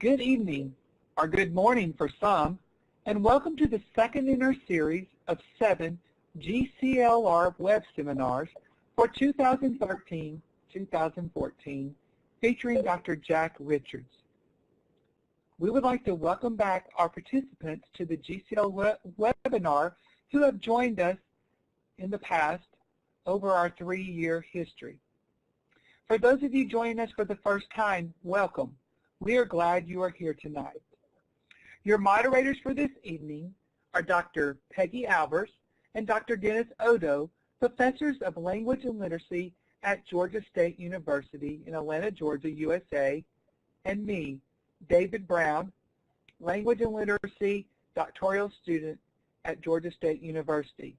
Good evening, or good morning for some, and welcome to the second in our series of 7 GCLR web seminars for 2013-2014, featuring Dr. Jack Richards. We would like to welcome back our participants to the GCL webinar who have joined us in the past over our 3-year history. For those of you joining us for the first time, welcome. We are glad you are here tonight. Your moderators for this evening are Dr. Peggy Albers and Dr. Dennis Odo, professors of language and literacy at Georgia State University in Atlanta, Georgia, USA, and me, David Brown, language and literacy doctoral student at Georgia State University.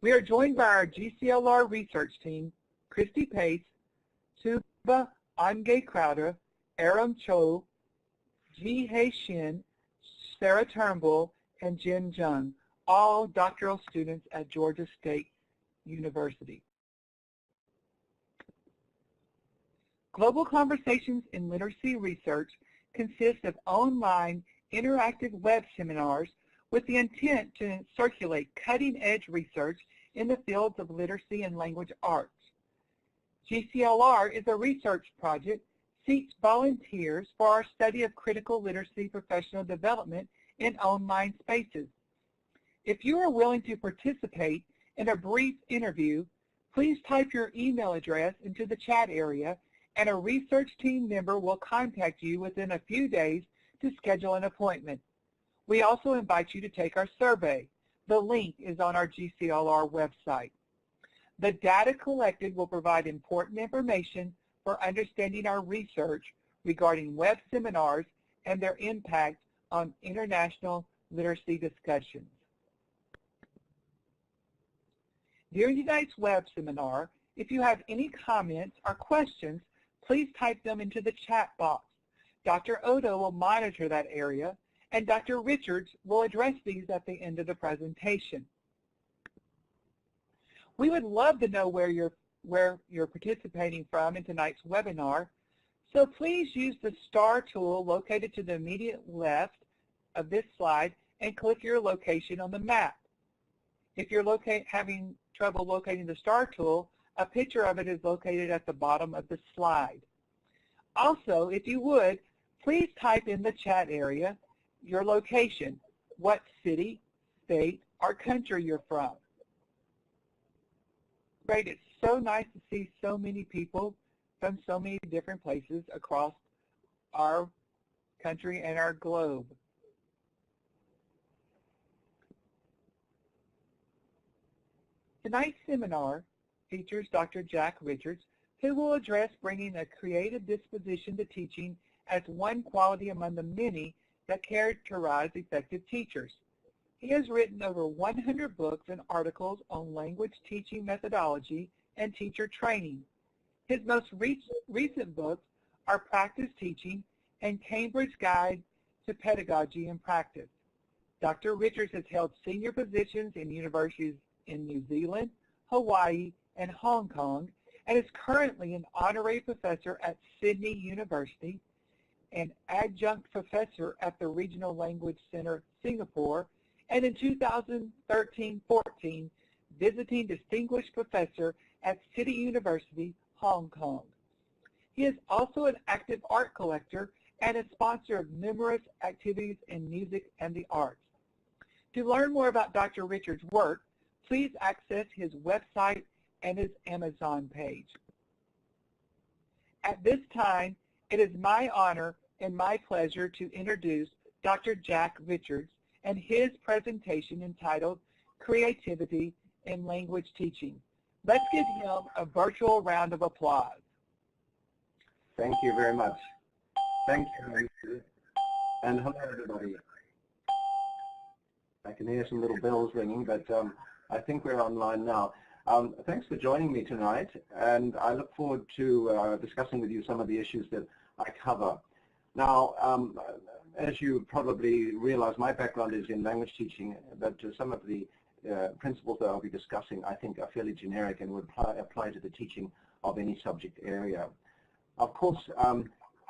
We are joined by our GCLR research team, Christy Pace, Tuba Ange Crowder, Aram Cho, Ji Hei Shin, Sarah Turnbull, and Jin Jung, all doctoral students at Georgia State University. Global Conversations in Literacy Research consists of online interactive web seminars with the intent to circulate cutting-edge research in the fields of literacy and language arts. GCLR is a research project seeks volunteers for our study of critical literacy professional development in online spaces. If you are willing to participate in a brief interview, please type your email address into the chat area and a research team member will contact you within a few days to schedule an appointment. We also invite you to take our survey. The link is on our GCLR website. The data collected will provide important information for understanding our research regarding web seminars and their impact on international literacy discussions. During tonight's web seminar, if you have any comments or questions, please type them into the chat box. Dr. Odo will monitor that area, and Dr. Richards will address these at the end of the presentation. We would love to know where you're participating from in tonight's webinar, so please use the star tool located to the immediate left of this slide and click your location on the map. If you're having trouble locating the star tool, a picture of it is located at the bottom of the slide. Also, if you would, please type in the chat area your location, what city, state, or country you're from. Great, it's so nice to see so many people from so many different places across our country and our globe. Tonight's seminar features Dr. Jack Richards, who will address bringing a creative disposition to teaching as one quality among the many that characterize effective teachers. He has written over 100 books and articles on language teaching methodology and teacher training. His most recent books are Practice Teaching and Cambridge Guide to Pedagogy and Practice. Dr. Richards has held senior positions in universities in New Zealand, Hawaii, and Hong Kong, and is currently an honorary professor at Sydney University, an adjunct professor at the Regional Language Center, Singapore, and in 2013-14, visiting distinguished professor at City University, Hong Kong. He is also an active art collector and a sponsor of numerous activities in music and the arts. To learn more about Dr. Richards' work, please access his website and his Amazon page. At this time, it is my honor and my pleasure to introduce Dr. Jack Richards and his presentation entitled Creativity in Language Teaching. Let's give him a virtual round of applause. Thank you very much. Thank you. And hello, everybody. I can hear some little bells ringing, but I think we're online now. Thanks for joining me tonight, and I look forward to discussing with you some of the issues that I cover. Now, as you probably realize, my background is in language teaching, but some of the principles that I'll be discussing, I think, are fairly generic and would apply to the teaching of any subject area. Of course,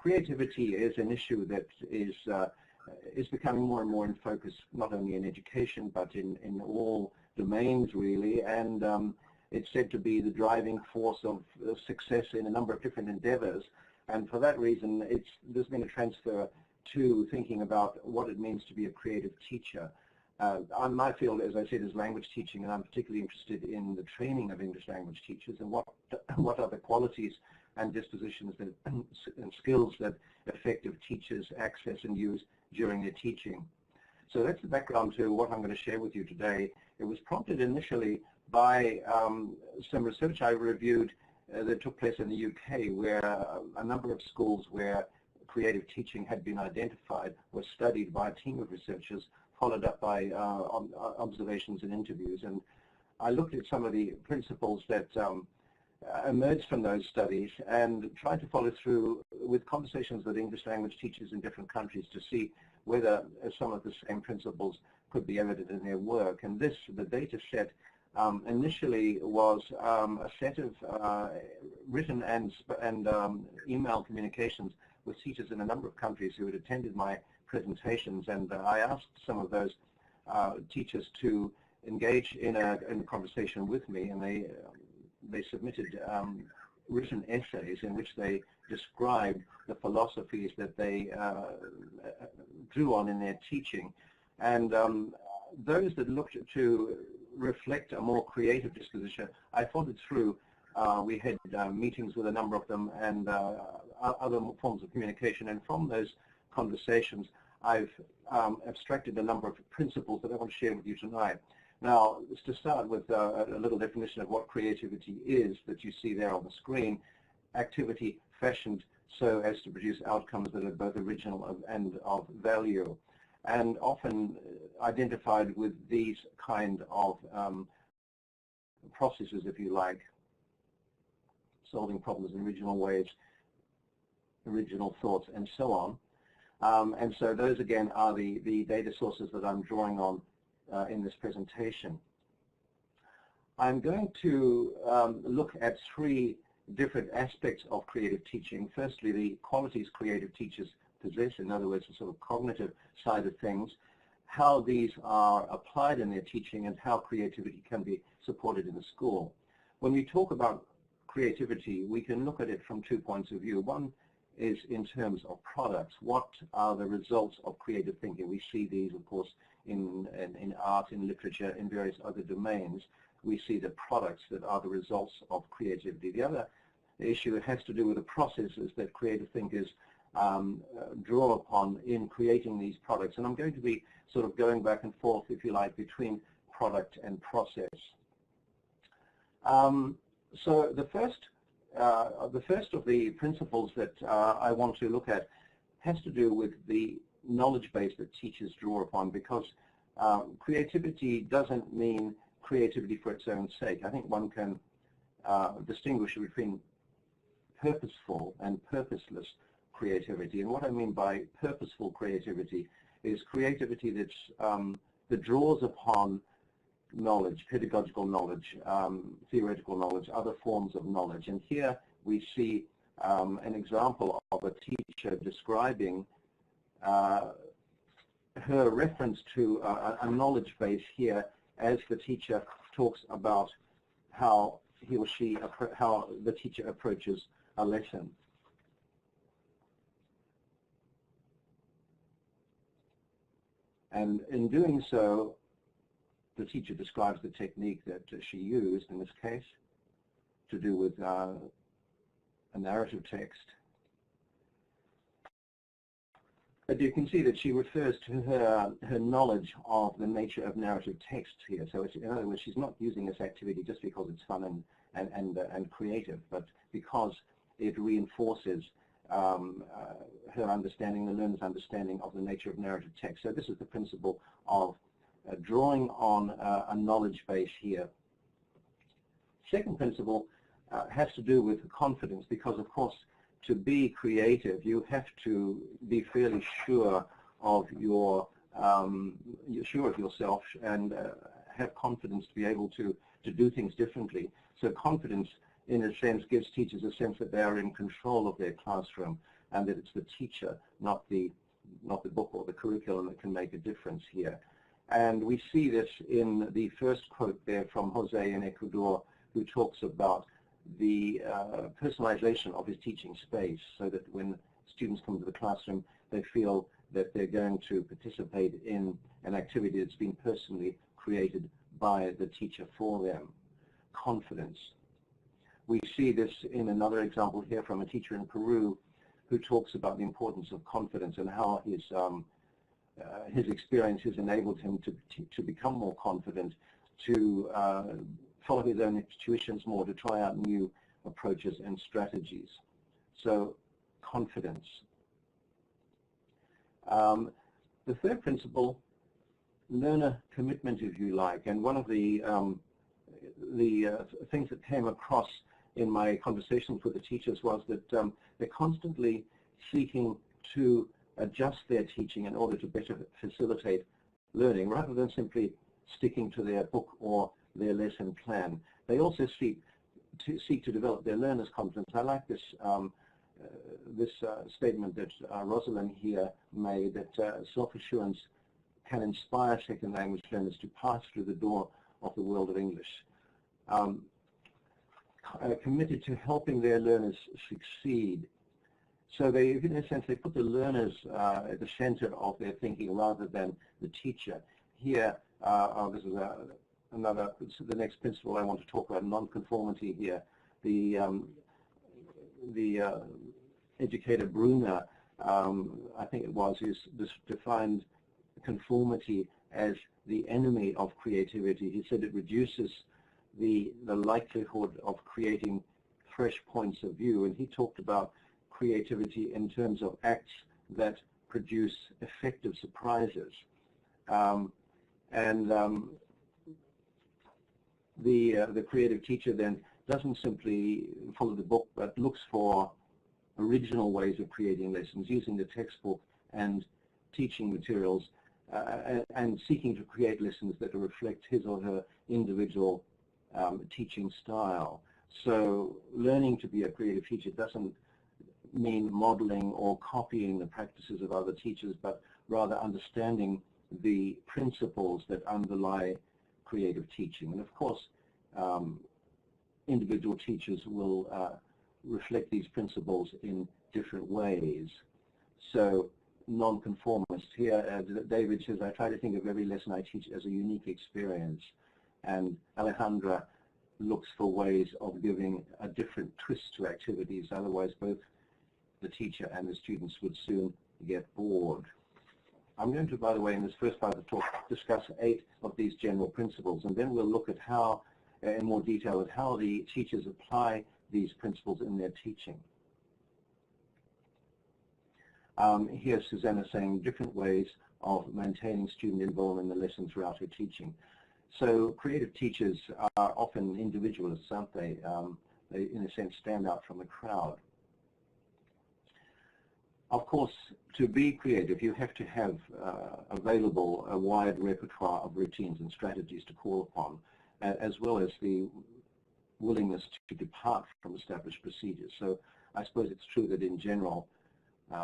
creativity is an issue that is becoming more and more in focus, not only in education, but in all domains, really, and it's said to be the driving force of success in a number of different endeavors. And for that reason, there's been a transfer to thinking about what it means to be a creative teacher. My field, as I said, is language teaching, and I'm particularly interested in the training of English language teachers and what are the qualities and dispositions and skills that effective teachers access and use during their teaching. So that's the background to what I'm going to share with you today. It was prompted initially by some research I reviewed that took place in the UK, where a number of schools where creative teaching had been identified was studied by a team of researchers, followed up by observations and interviews. And I looked at some of the principles that emerged from those studies and tried to follow through with conversations with English language teachers in different countries to see whether some of the same principles could be evident in their work. And the data set initially was a set of written and email communications with teachers in a number of countries who had attended my presentations, and I asked some of those teachers to engage in a conversation with me, and they submitted written essays in which they described the philosophies that they drew on in their teaching. And those that looked to reflect a more creative disposition, I followed through. We had meetings with a number of them and other forms of communication, and from those conversations I've abstracted a number of principles that I want to share with you tonight. Now, to start with a little definition of what creativity is that you see there on the screen: activity fashioned so as to produce outcomes that are both original and of value, and often identified with these kind of processes, if you like: solving problems in original ways, original thoughts, and so on. And so those, again, are the data sources that I'm drawing on in this presentation. I'm going to look at three different aspects of creative teaching. Firstly, the qualities creative teachers possess, in other words, the sort of cognitive side of things, how these are applied in their teaching, and how creativity can be supported in the school. When we talk about creativity, we can look at it from 2 points of view. One is in terms of products. What are the results of creative thinking? We see these, of course, in art, in literature, in various other domains. We see the products that are the results of creativity. The other issue has to do with the processes that creative thinkers draw upon in creating these products. And I'm going to be sort of going back and forth, if you like, between product and process. So the first of the principles that I want to look at has to do with the knowledge base that teachers draw upon, because creativity doesn't mean creativity for its own sake. I think one can distinguish between purposeful and purposeless creativity. And what I mean by purposeful creativity is creativity that draws upon knowledge, pedagogical knowledge, theoretical knowledge, other forms of knowledge. And here we see an example of a teacher describing her reference to a knowledge base here as the teacher talks about how he or she, how the teacher approaches a lesson. And in doing so, the teacher describes the technique that she used in this case to do with a narrative text. But you can see that she refers to her knowledge of the nature of narrative text here. So it's, in other words, she's not using this activity just because it's fun and creative, but because it reinforces her understanding, the learner's understanding of the nature of narrative text. So this is the principle of drawing on a knowledge base here. Second principle has to do with confidence, because of course to be creative you have to be fairly sure of your sure of yourself and have confidence to be able to do things differently. So confidence, in a sense, gives teachers a sense that they are in control of their classroom. and that it's the teacher, not the book or the curriculum, that can make a difference here. And we see this in the first quote there from Jose in Ecuador, who talks about the personalization of his teaching space, so that when students come to the classroom, they feel that they're going to participate in an activity that's been personally created by the teacher for them. Confidence. We see this in another example here from a teacher in Peru who talks about the importance of confidence and how his experience has enabled him to become more confident, to follow his own intuitions more, to try out new approaches and strategies. So, confidence. The third principle, learner commitment, if you like, and one of the things that came across in my conversations with the teachers was that they're constantly seeking to adjust their teaching in order to better facilitate learning, rather than simply sticking to their book or their lesson plan. They also seek to develop their learners' confidence. I like this statement that Rosalind here made, that self-assurance can inspire second language learners to pass through the door of the world of English. Committed to helping their learners succeed. So they, in a sense, they put the learners at the center of their thinking rather than the teacher. Here, this is the next principle I want to talk about, nonconformity here. The educator Brunner, I think it was, defined conformity as the enemy of creativity. He said it reduces the likelihood of creating fresh points of view, and he talked about creativity in terms of acts that produce effective surprises. The creative teacher then doesn't simply follow the book, but looks for original ways of creating lessons, using the textbook and teaching materials, and seeking to create lessons that reflect his or her individual teaching style. So learning to be a creative teacher doesn't mean modeling or copying the practices of other teachers, but rather understanding the principles that underlie creative teaching. And of course, individual teachers will reflect these principles in different ways. So, nonconformist. Here, David says, I try to think of every lesson I teach as a unique experience. And Alejandra looks for ways of giving a different twist to activities, otherwise both the teacher and the students would soon get bored. I'm going to, by the way, in this first part of the talk, discuss 8 of these general principles, and then we'll look at how, in more detail, at how the teachers apply these principles in their teaching. Here's Susanna saying different ways of maintaining student involvement in the lesson throughout her teaching. So creative teachers are often individualists, aren't they? They, in a sense, stand out from the crowd. Of course, to be creative, you have to have available a wide repertoire of routines and strategies to call upon, as well as the willingness to depart from established procedures. So I suppose it's true that in general,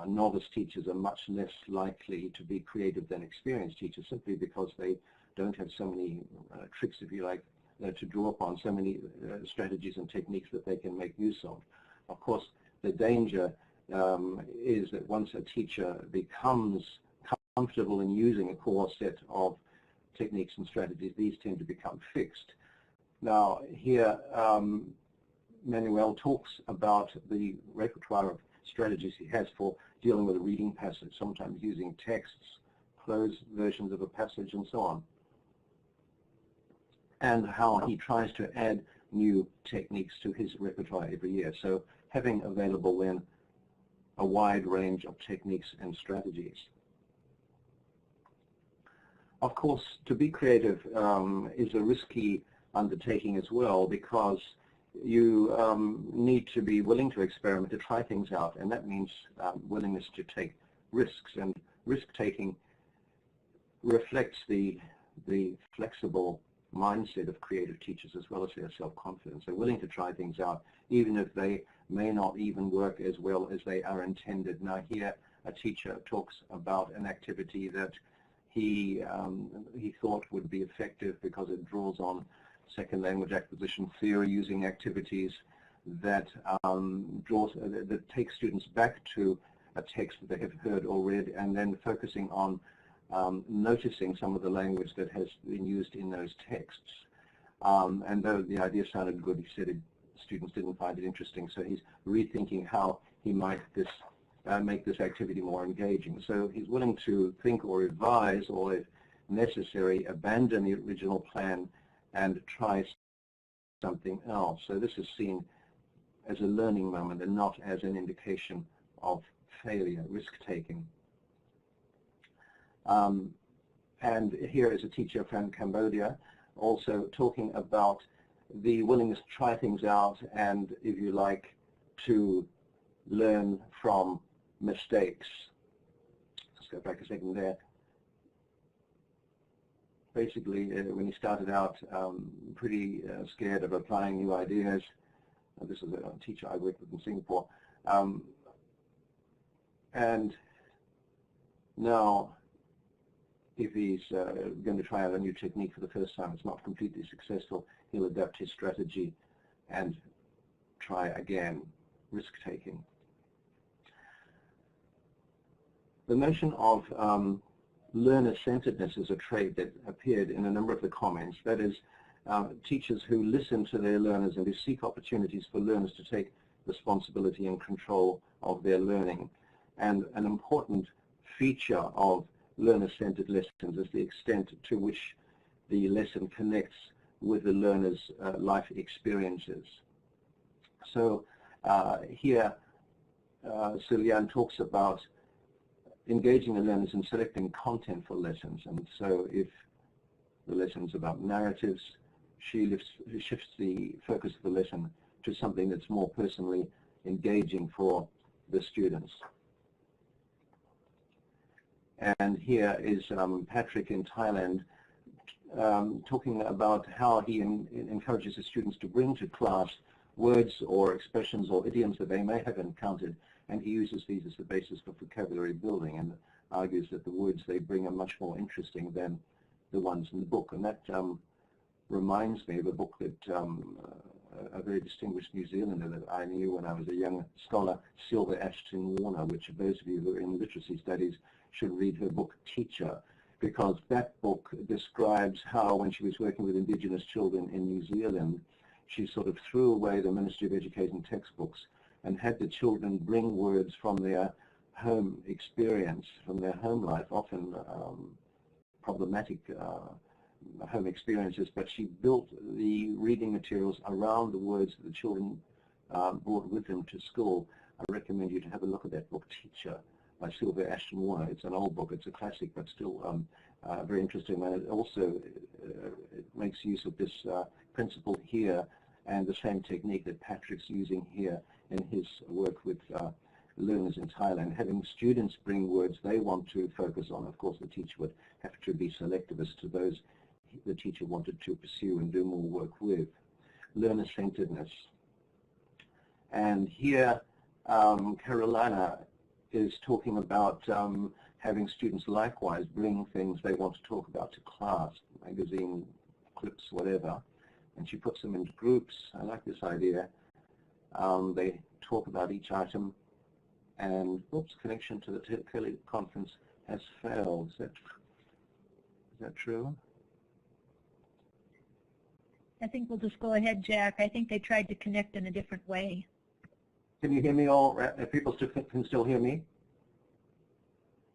novice teachers are much less likely to be creative than experienced teachers, simply because they don't have so many tricks, if you like, to draw upon, so many strategies and techniques that they can make use of. Of course, the danger is that once a teacher becomes comfortable in using a core set of techniques and strategies, these tend to become fixed. Now, here, Manuel talks about the repertoire of strategies he has for dealing with a reading passage, sometimes using texts, closed versions of a passage, and so on, and how he tries to add new techniques to his repertoire every year. So having available then a wide range of techniques and strategies. Of course, to be creative is a risky undertaking as well, because you need to be willing to experiment, to try things out, and that means willingness to take risks. And risk-taking reflects the flexible mindset of creative teachers as well as their self-confidence. They're willing to try things out even if they may not even work as well as they are intended. Now here a teacher talks about an activity that he thought would be effective because it draws on second language acquisition theory, using activities that that take students back to a text that they have heard or read, and then focusing on noticing some of the language that has been used in those texts. And though the idea sounded good, he said students didn't find it interesting, so he's rethinking how he might make this activity more engaging. So he's willing to think or revise, or if necessary, abandon the original plan and try something else. So this is seen as a learning moment and not as an indication of failure, risk-taking. And here is a teacher from Cambodia also talking about the willingness to try things out and, if you like, to learn from mistakes. Let's go back a second there. Basically, when he started out, pretty scared of applying new ideas. This is a teacher I worked with in Singapore. And now, if he's going to try out a new technique for the first time, it's not completely successful, he'll adapt his strategy and try again, risk-taking. The notion of learner-centeredness is a trait that appeared in a number of the comments. That is, teachers who listen to their learners and who seek opportunities for learners to take responsibility and control of their learning. And an important feature of learner-centered lessons is the extent to which the lesson connects with the learner's life experiences. So here, Sylviane talks about engaging the learners in selecting content for lessons. And so if the lesson's about narratives, she shifts the focus of the lesson to something that's more personally engaging for the students. And here is Patrick in Thailand talking about how he encourages his students to bring to class words or expressions or idioms that they may have encountered, and he uses these as the basis for vocabulary building and argues that the words they bring are much more interesting than the ones in the book. And that reminds me of a book that a very distinguished New Zealander that I knew when I was a young scholar, Sylvia Ashton Warner, which those of you who are in literacy studies should read her book Teacher, because that book describes how, when she was working with Indigenous children in New Zealand, she sort of threw away the Ministry of Education textbooks and had the children bring words from their home experience, from their home life, often problematic home experiences, but she built the reading materials around the words that the children brought with them to school. I recommend you to have a look at that book, Teacher, by Sylvia Ashton Warner. It's an old book, it's a classic, but still very interesting. And it also it makes use of this principle here and the same technique that Patrick's using here in his work with learners in Thailand. Having students bring words they want to focus on, of course the teacher would have to be selective as to those the teacher wanted to pursue and do more work with. Learner-centeredness. And here Carolina is talking about having students likewise bring things they want to talk about to class, magazine clips, whatever, and she puts them into groups. I like this idea. They talk about each item, and oops, connection to the teleconference has failed. Is that true? I think we'll just go ahead, Jack. I think they tried to connect in a different way. Can you hear me all? People can still hear me?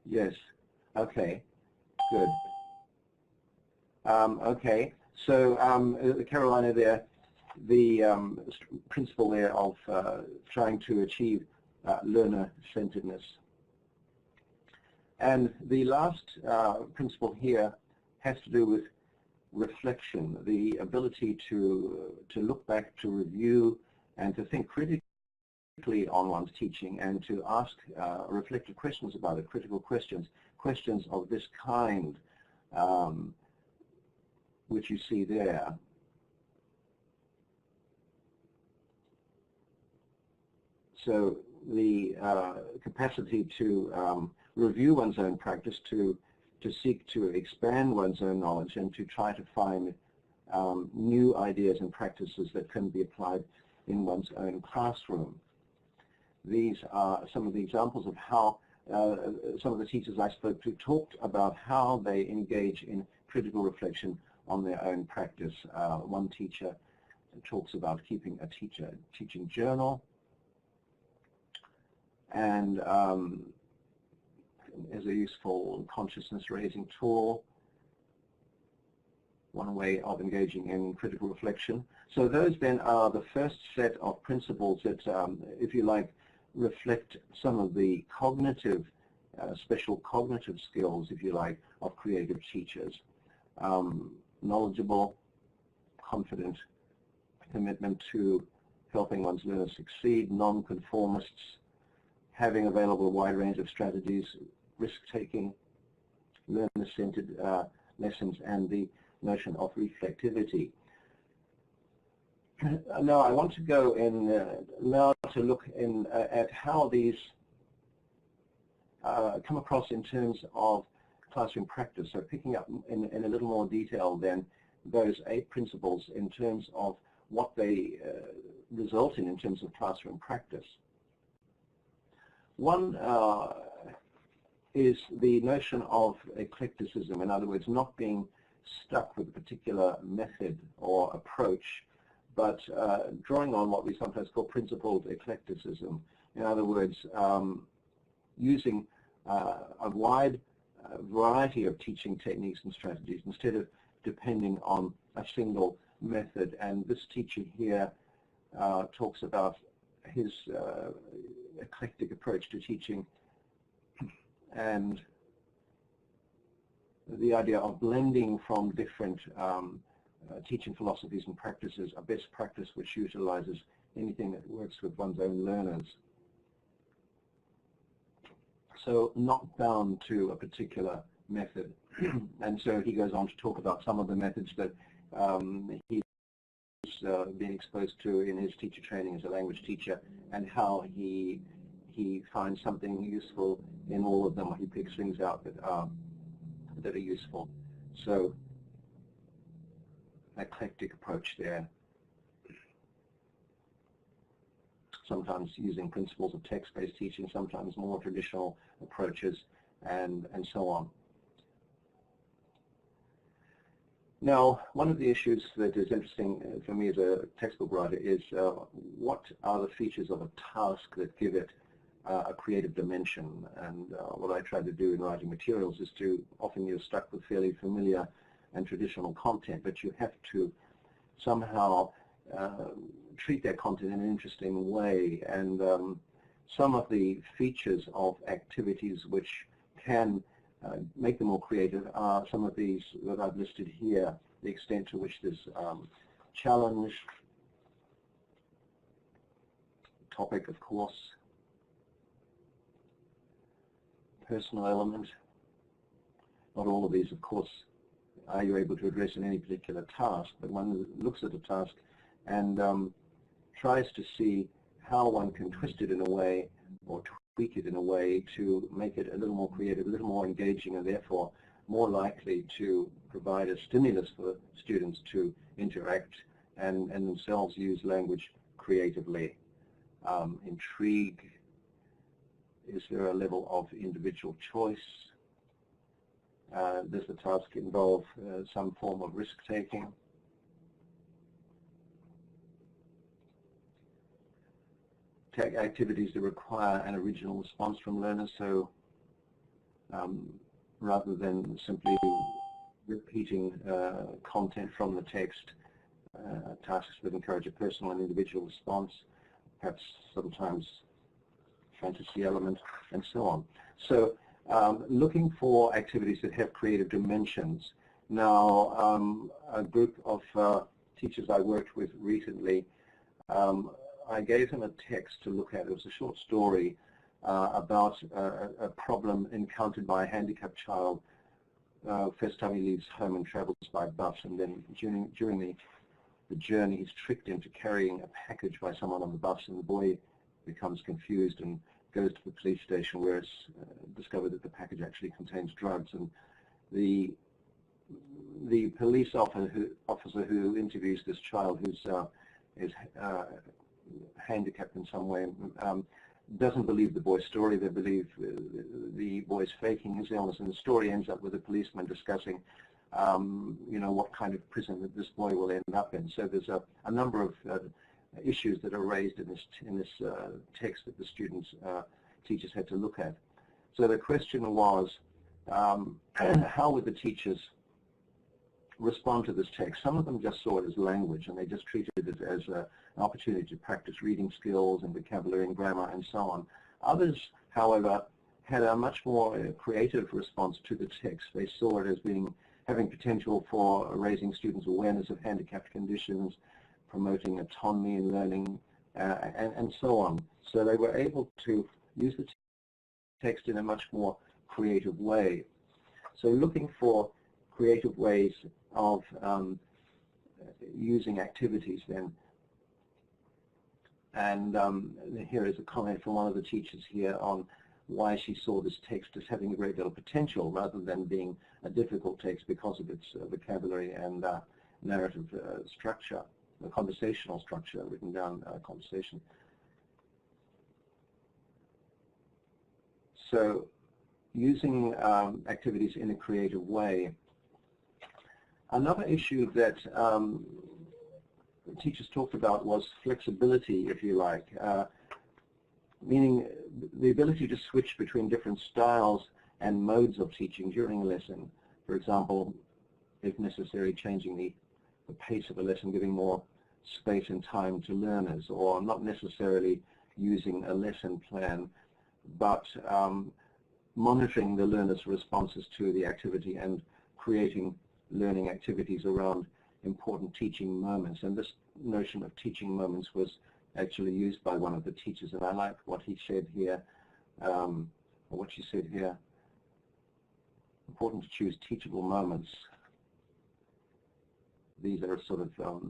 Yes. Okay. Good. Okay. So Carolina there, the principle there of trying to achieve learner-centeredness. And the last principle here has to do with reflection, the ability to look back, to review, and to think critically on one's teaching, and to ask reflective questions about it, critical questions of this kind. which you see there. So the capacity to review one's own practice, to seek to expand one's own knowledge, and to try to find new ideas and practices that can be applied in one's own classroom. These are some of the examples of how some of the teachers I spoke to talked about how they engage in critical reflection on their own practice. One teacher talks about keeping a teaching journal, and as a useful consciousness-raising tool, one way of engaging in critical reflection. So those then are the first set of principles that, if you like, reflect some of the cognitive, special cognitive skills, if you like, of creative teachers. Knowledgeable, confident, commitment to helping one's learners succeed, non-conformists, having available a wide range of strategies, risk-taking, learner-centered lessons, and the notion of reflectivity. Now I want to go in now to look in at how these come across in terms of classroom practice. So picking up in a little more detail than those 8 principles in terms of what they result in terms of classroom practice. One is the notion of eclecticism, in other words, not being stuck with a particular method or approach, but drawing on what we sometimes call principled eclecticism. In other words, using a wide variety of teaching techniques and strategies instead of depending on a single method. And this teacher here talks about his eclectic approach to teaching, and the idea of blending from different teaching philosophies and practices, a best practice which utilizes anything that works with one's own learners. So not bound to a particular method. And so he goes on to talk about some of the methods that he's been exposed to in his teacher training as a language teacher, and how he finds something useful in all of them, or he picks things out that are useful. So eclectic approach there. Sometimes using principles of text-based teaching, sometimes more traditional approaches, and so on. Now, one of the issues that is interesting for me as a textbook writer is what are the features of a task that give it a creative dimension. And what I try to do in writing materials is to, often you're stuck with fairly familiar and traditional content, but you have to somehow treat that content in an interesting way. And some of the features of activities which can make them more creative are some of these that I've listed here, the extent to which there's challenge, topic, of course, personal element. Not all of these, of course, are you able to address in any particular task, but one looks at a task and tries to see how one can twist it in a way, or tweak it in a way, to make it a little more creative, a little more engaging, and therefore more likely to provide a stimulus for students to interact and themselves use language creatively. Intrigue. Is there a level of individual choice? Does the task involve some form of risk-taking? Activities that require an original response from learners, so rather than simply repeating content from the text, tasks that encourage a personal and individual response, perhaps sometimes fantasy element, and so on. So looking for activities that have creative dimensions. Now, a group of teachers I worked with recently, I gave them a text to look at. It was a short story about a problem encountered by a handicapped child first time he leaves home and travels by bus, and then during the journey he's tricked into carrying a package by someone on the bus, and the boy becomes confused and goes to the police station where it's discovered that the package actually contains drugs. And the police officer who interviews this child, who's is handicapped in some way, doesn't believe the boy's story. They believe the boy's faking his illness, and the story ends up with the policeman discussing, what kind of prison that this boy will end up in. So there's a number of issues that are raised in this text that the students, teachers had to look at. So the question was, how would the teachers respond to this text? Some of them just saw it as language, and they just treated it as an opportunity to practice reading skills and vocabulary and grammar and so on. Others, however, had a much more creative response to the text. They saw it as having potential for raising students' awareness of handicapped conditions, promoting autonomy in learning, and so on. So they were able to use the text in a much more creative way. So looking for creative ways of using activities then. And here is a comment from one of the teachers here on why she saw this text as having a great deal of potential rather than being a difficult text because of its vocabulary and narrative structure, the conversational structure, written down conversation. So using activities in a creative way. Another issue that teachers talked about was flexibility, if you like, meaning the ability to switch between different styles and modes of teaching during a lesson. For example, if necessary, changing the pace of a lesson, giving more space and time to learners, or not necessarily using a lesson plan, but monitoring the learners' responses to the activity and creating learning activities around important teaching moments. And this notion of teaching moments was actually used by one of the teachers, and I like what he said here, or what she said here. Important to choose teachable moments. These are sort of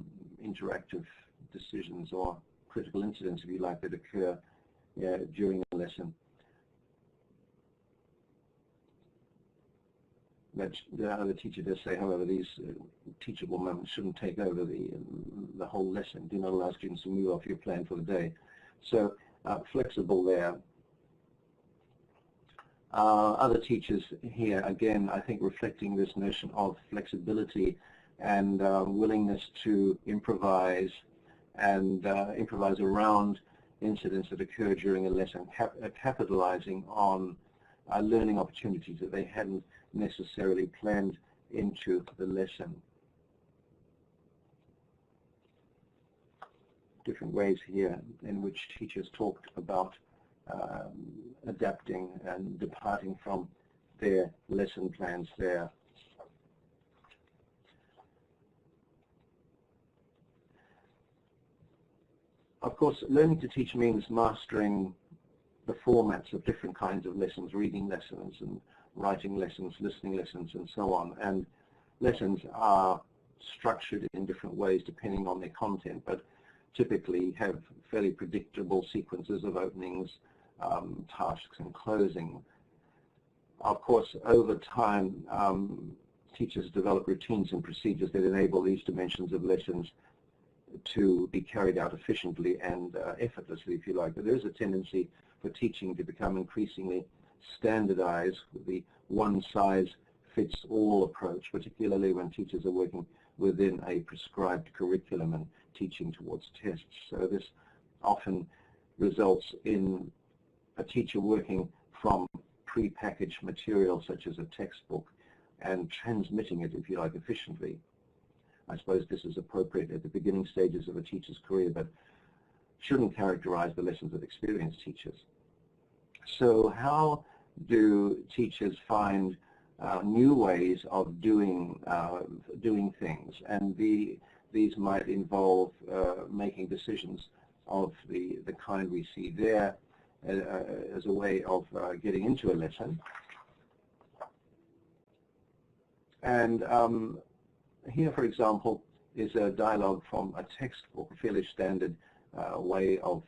interactive decisions or critical incidents, if you like, that occur during a lesson. But the other teacher does say, however, these teachable moments shouldn't take over the whole lesson. Do not allow students to move off your plan for the day. So flexible there. Other teachers here, again, I think reflecting this notion of flexibility and willingness to improvise and improvise around incidents that occur during a lesson, capitalizing on learning opportunities that they hadn't necessarily planned into the lesson. Different ways here in which teachers talked about adapting and departing from their lesson plans there. Of course, learning to teach means mastering the formats of different kinds of lessons, reading lessons and writing lessons, listening lessons, and so on. And lessons are structured in different ways depending on their content, but typically have fairly predictable sequences of openings, tasks, and closing. Of course, over time, teachers develop routines and procedures that enable these dimensions of lessons to be carried out efficiently and effortlessly, if you like. But there is a tendency for teaching to become increasingly standardized with the one-size-fits-all approach, particularly when teachers are working within a prescribed curriculum and teaching towards tests. So this often results in a teacher working from pre-packaged material such as a textbook and transmitting it, if you like, efficiently. I suppose this is appropriate at the beginning stages of a teacher's career, but shouldn't characterize the lessons of experienced teachers. So how do teachers find new ways of doing things? And these might involve making decisions of the kind we see there as a way of getting into a lesson. And here, for example, is a dialogue from a textbook, a fairly standard way of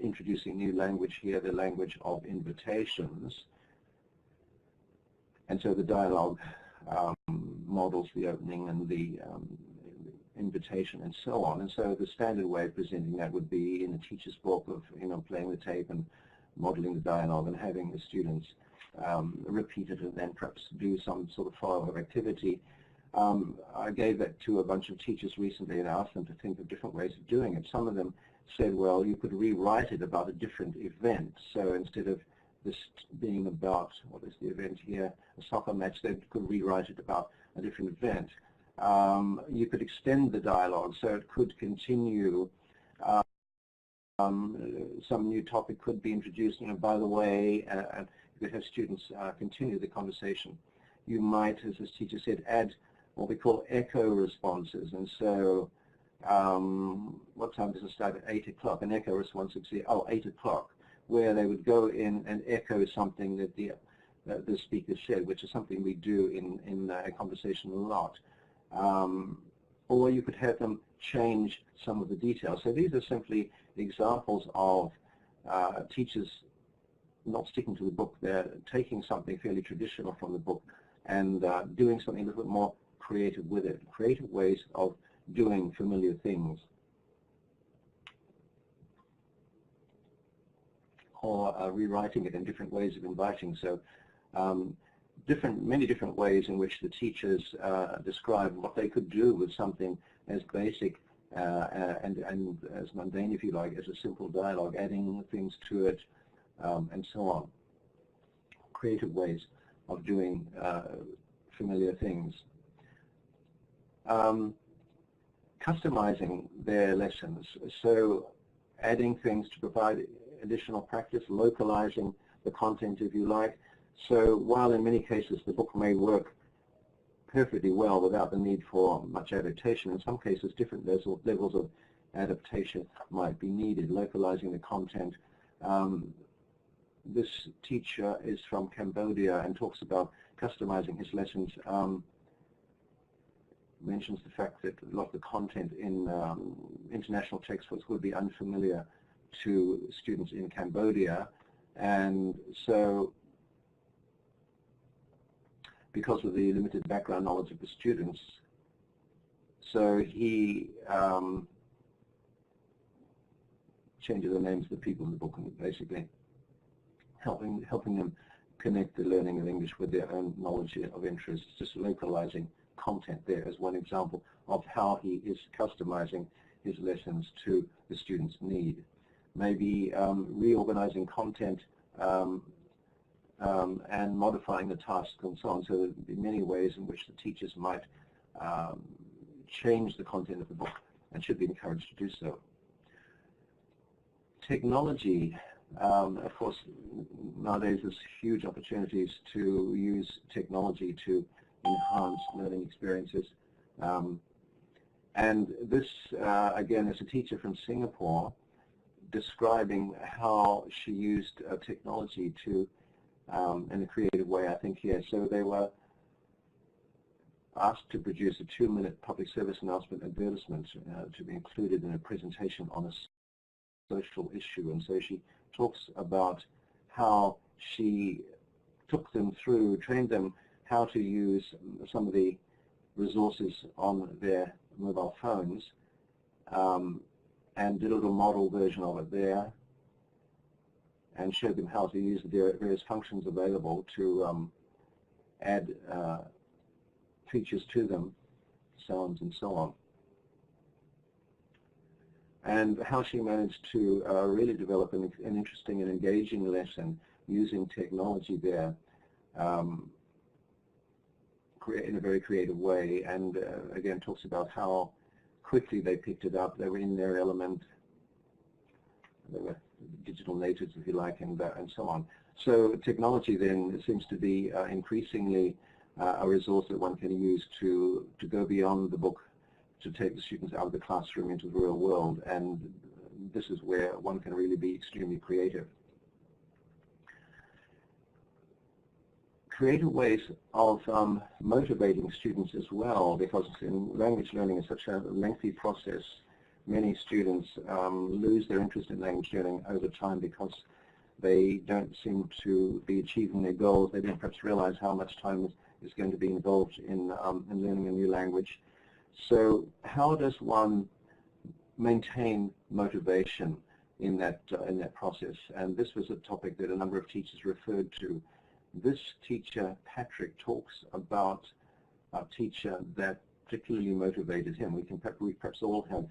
introducing new language here, the language of invitations. And so the dialogue models the opening and the invitation and so on. And so the standard way of presenting that would be in a teacher's book of, playing the tape and modeling the dialogue and having the students repeat it and then perhaps do some sort of follow-up activity. I gave that to a bunch of teachers recently and asked them to think of different ways of doing it. Some of them said, well, you could rewrite it about a different event. So instead of this being about, what is the event here, a soccer match, they could rewrite it about a different event. You could extend the dialogue so it could continue. Some new topic could be introduced, by the way, and you could have students continue the conversation. You might, as this teacher said, add what we call echo responses. And so, what time does it start? At 8 o'clock. An echo response would say, oh, 8 o'clock, where they would go in and echo something that the speaker said, which is something we do in a conversation a lot. Or you could have them change some of the details. So these are simply examples of teachers not sticking to the book. They're taking something fairly traditional from the book and doing something a little bit more creative with it, creative ways of doing familiar things. Or rewriting it in different ways of inviting. So many different ways in which the teachers describe what they could do with something as basic and as mundane, if you like, as a simple dialogue, adding things to it, and so on. Creative ways of doing familiar things. Customizing their lessons, so adding things to provide additional practice, localizing the content, if you like. So while in many cases the book may work perfectly well without the need for much adaptation, in some cases different levels of adaptation might be needed, localizing the content. This teacher is from Cambodia and talks about customizing his lessons. Mentions the fact that a lot of the content in international textbooks would be unfamiliar to students in Cambodia, and so because of the limited background knowledge of the students, so he changes the names of the people in the book, and basically helping them connect the learning of English with their own knowledge of interests, just localizing content there as one example of how he is customizing his lessons to the student's need. Maybe reorganizing content and modifying the tasks and so on. So there would be many ways in which the teachers might change the content of the book and should be encouraged to do so. Technology, of course, nowadays there's huge opportunities to use technology to enhance learning experiences. And this, again, is a teacher from Singapore describing how she used technology to, in a creative way, I think here. So they were asked to produce a 2-minute public service announcement advertisement to be included in a presentation on a social issue. And so she talks about how she took them through, trained them how to use some of the resources on their mobile phones, and did a little model version of it there, and showed them how to use the various functions available to add features to them, sounds and so on. And how she managed to really develop an interesting and engaging lesson using technology there in a very creative way, and again talks about how quickly they picked it up. They were in their element. They were digital natives, if you like, and so on. So technology then seems to be increasingly a resource that one can use to go beyond the book, to take the students out of the classroom into the real world, and this is where one can really be extremely creative. creative ways of motivating students as well, because language learning is such a lengthy process. Many students lose their interest in language learning over time because they don't seem to be achieving their goals. They don't perhaps realize how much time is going to be involved in learning a new language. So how does one maintain motivation in that process? And this was a topic that a number of teachers referred to. This teacher, Patrick, talks about a teacher that particularly motivated him. We perhaps all have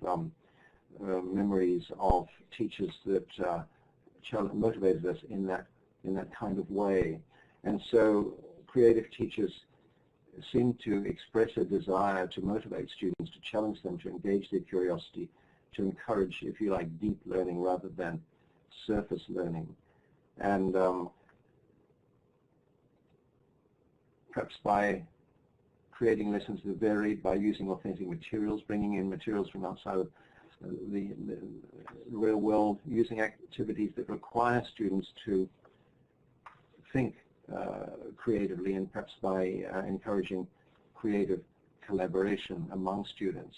memories of teachers that motivated us in that kind of way. And so creative teachers seem to express a desire to motivate students, to challenge them, to engage their curiosity, to encourage, if you like, deep learning rather than surface learning. And perhaps by creating lessons that are varied, by using authentic materials, bringing in materials from outside of the real world, using activities that require students to think creatively, and perhaps by encouraging creative collaboration among students.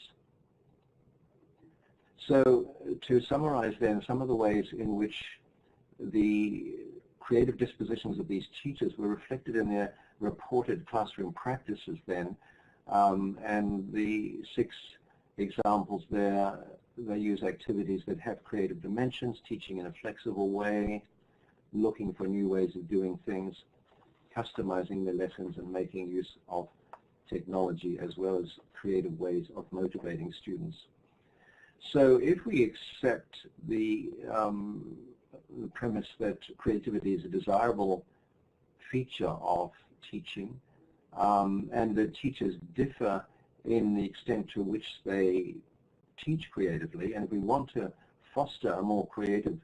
So to summarize then, some of the ways in which the creative dispositions of these teachers were reflected in their reported classroom practices then, and the 6 examples there, they use activities that have creative dimensions, teaching in a flexible way, looking for new ways of doing things, customizing their lessons, and making use of technology as well as creative ways of motivating students. So if we accept the premise that creativity is a desirable feature of teaching, and that teachers differ in the extent to which they teach creatively, and if we want to foster a more creative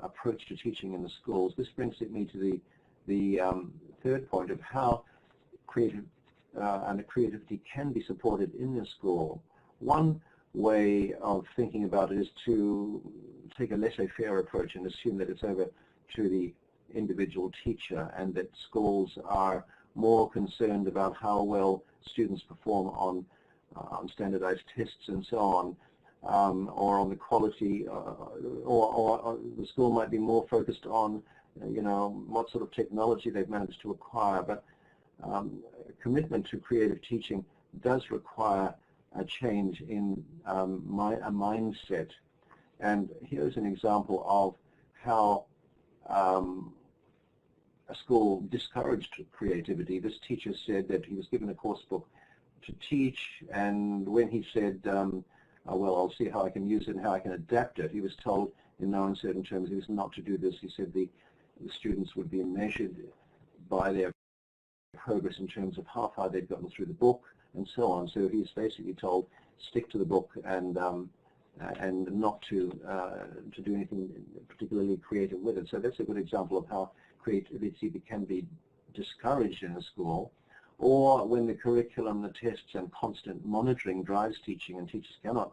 approach to teaching in the schools, this brings me to the third point of how creative and creativity can be supported in the school. One way of thinking about it is to take a laissez-faire approach and assume that it's over to the individual teacher, and that schools are more concerned about how well students perform on standardized tests and so on, or on the quality, or the school might be more focused on, what sort of technology they've managed to acquire. But commitment to creative teaching does require a change in a mindset. And here's an example of how a school discouraged creativity. This teacher said that he was given a course book to teach, and when he said, well, I'll see how I can use it and how I can adapt it, he was told in no uncertain terms he was not to do this. He said the students would be measured by their progress in terms of how far they'd gotten through the book and so on. So he's basically told, stick to the book and not to do anything particularly creative with it. So that's a good example of how creativity can be discouraged in a school, or when the curriculum, the tests, and constant monitoring drives teaching, and teachers cannot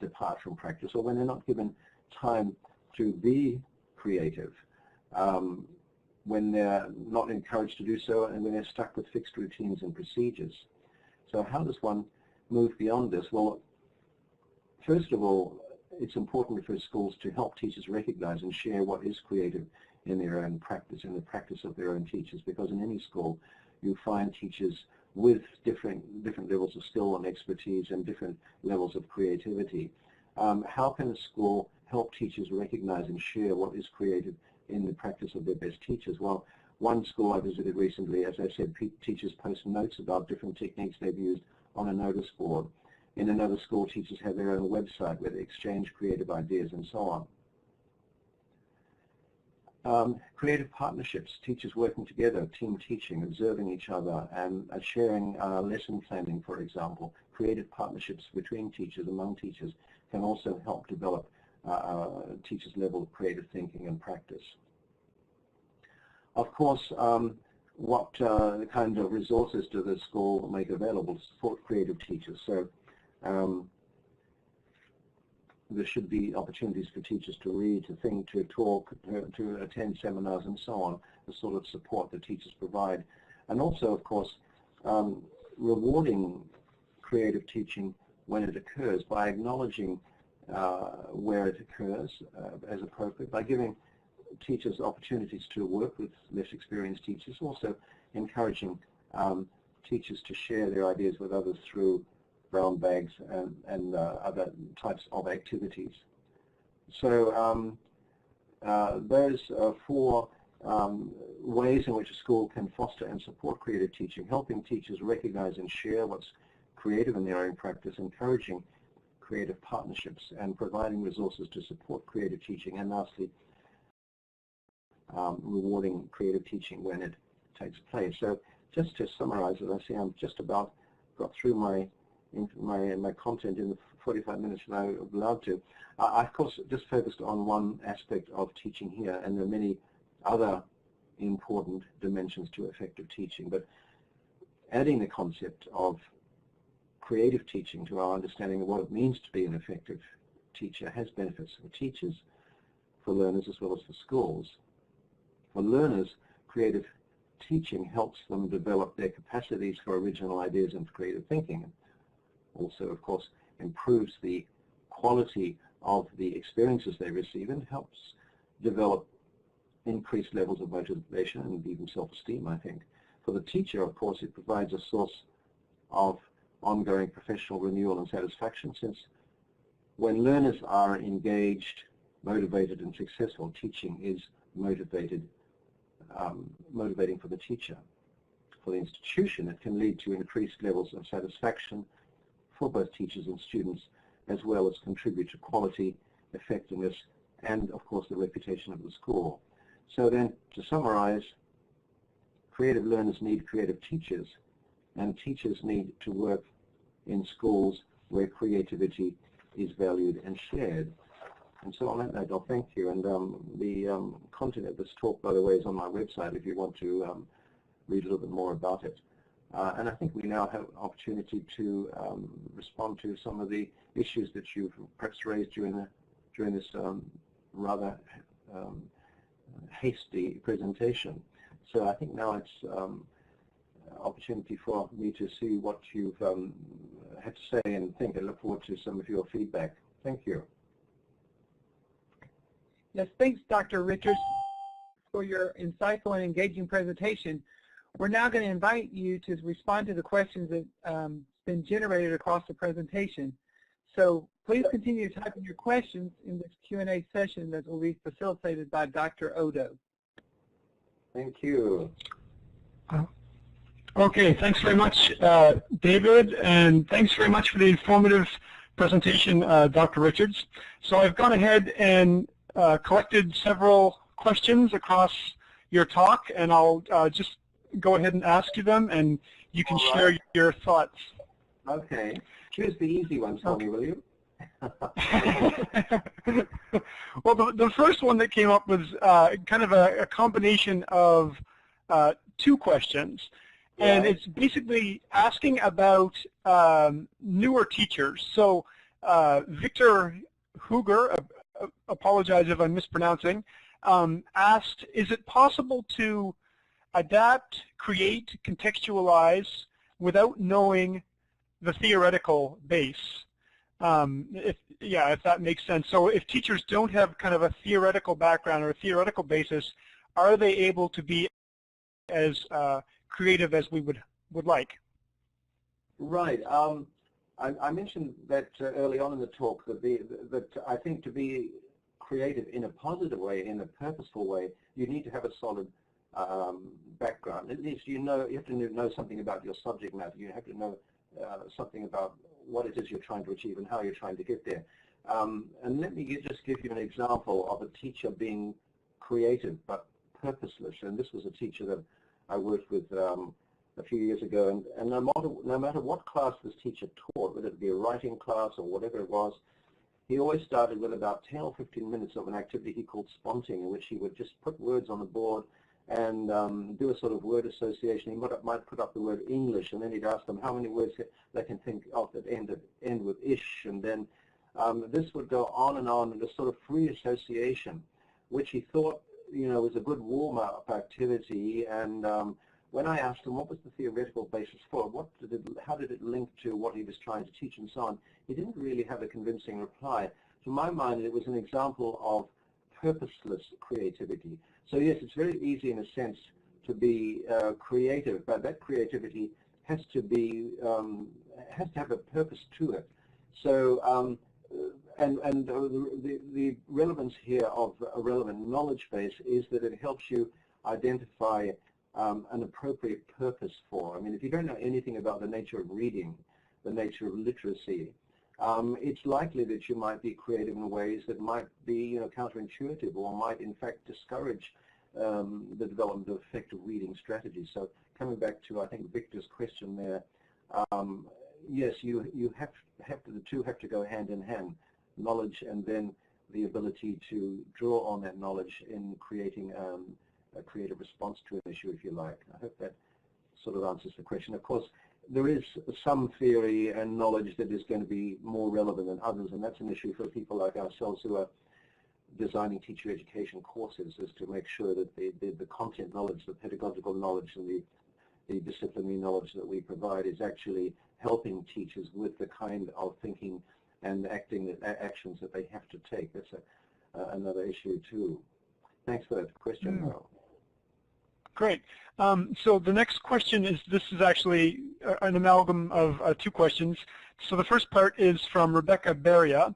depart from practice, or when they're not given time to be creative, when they're not encouraged to do so, and when they're stuck with fixed routines and procedures. So how does one move beyond this? Well, first of all, it's important for schools to help teachers recognize and share what is creative in their own practice, in the practice of their own teachers, because in any school you find teachers with different levels of skill and expertise and different levels of creativity. How can a school help teachers recognize and share what is creative in the practice of their best teachers? Well, one school I visited recently, as I said, teachers post notes about different techniques they've used on a notice board. In another school, teachers have their own website where they exchange creative ideas and so on. Creative partnerships, teachers working together, team teaching, observing each other, and sharing lesson planning, for example. Creative partnerships between teachers, among teachers, can also help develop teachers' level of creative thinking and practice. Of course, what kind of resources do the school make available to support creative teachers? So there should be opportunities for teachers to read, to think, to talk, to attend seminars and so on. the sort of support that teachers provide. And also, of course, rewarding creative teaching when it occurs by acknowledging where it occurs as appropriate, by giving teachers opportunities to work with less experienced teachers, also encouraging teachers to share their ideas with others through brown bags and other types of activities. So those are 4 ways in which a school can foster and support creative teaching: helping teachers recognize and share what's creative in their own practice, encouraging creative partnerships, and providing resources to support creative teaching, and lastly, rewarding creative teaching when it takes place. So just to summarize, as I say, I'm just about got through my content in the 45 minutes that I was allowed to. I, of course, just focused on one aspect of teaching here, and there are many other important dimensions to effective teaching, but adding the concept of creative teaching to our understanding of what it means to be an effective teacher has benefits for teachers, for learners, as well as for schools. For learners, creative teaching helps them develop their capacities for original ideas and creative thinking. Also, of course, improves the quality of the experiences they receive and helps develop increased levels of motivation and even self-esteem, I think. For the teacher, of course, it provides a source of ongoing professional renewal and satisfaction, since when learners are engaged, motivated, and successful, teaching is motivating for the teacher. For the institution, it can lead to increased levels of satisfaction for both teachers and students, as well as contribute to quality, effectiveness, and, of course, the reputation of the school. So then, to summarize, creative learners need creative teachers, and teachers need to work in schools where creativity is valued and shared. And so on that note, I'll thank you. And the content of this talk, by the way, is on my website if you want to read a little bit more about it. And I think we now have an opportunity to respond to some of the issues that you've perhaps raised during this rather hasty presentation. So I think now it's opportunity for me to see what you've had to say and think. I look forward to some of your feedback. Thank you. Yes, thanks, Dr. Richards, for your insightful and engaging presentation. We're now going to invite you to respond to the questions that have been generated across the presentation. So please continue to type in your questions in this Q&A session that will be facilitated by Dr. Odo. Thank you. Okay, thanks very much, David, and thanks very much for the informative presentation, Dr. Richards. So I've gone ahead and collected several questions across your talk, and I'll just go ahead and ask you them, and you can share your thoughts. Okay. Choose the easy ones for me, will you? Well, the first one that came up was kind of a combination of 2 questions. And it's basically asking about newer teachers. So Victor Huger, apologize if I'm mispronouncing, asked, is it possible to adapt, create, contextualize without knowing the theoretical base? If that makes sense. So if teachers don't have kind of a theoretical background or a theoretical basis, are they able to be as creative as we would like? Right. I mentioned that early on in the talk that I think to be creative in a positive way, in a purposeful way, you need to have a solid background. At least you have to know something about your subject matter. You have to know something about what it is you're trying to achieve and how you're trying to get there. And let me just give you an example of a teacher being creative but purposeless. And this was a teacher that I worked with a few years ago, and no matter what class this teacher taught, whether it be a writing class or whatever it was, he always started with about 10 or 15 minutes of an activity he called sponting, in which he would just put words on the board and do a sort of word association. He might put up the word English, and then he'd ask them how many words they can think of that end with ish, and then this would go on and this sort of free association, which he thought was a good warm-up activity, and when I asked him what was the theoretical basis for it, how did it link to what he was trying to teach and so on, he didn't really have a convincing reply. To my mind, it was an example of purposeless creativity. So yes, it's very easy in a sense to be creative, but that creativity has to have a purpose to it. So the relevance here of a relevant knowledge base is that it helps you identify an appropriate purpose for. I mean, if you don't know anything about the nature of reading, the nature of literacy, it's likely that you might be creative in ways that might be, counterintuitive, or might in fact discourage the development of effective reading strategies. So coming back to, I think, Victor's question there, yes, the two have to go hand in hand, knowledge and then the ability to draw on that knowledge in creating a creative response to an issue, if you like. I hope that sort of answers the question. Of course, there is some theory and knowledge that is going to be more relevant than others, and that's an issue for people like ourselves who are designing teacher education courses, is to make sure that the content knowledge, the pedagogical knowledge, and the disciplinary knowledge that we provide is actually helping teachers with the kind of thinking and actions that they have to take. That's another issue too. Thanks for that question, Merle. Great. So the next question is, this is actually an amalgam of two questions. So the first part is from Rebecca Beria,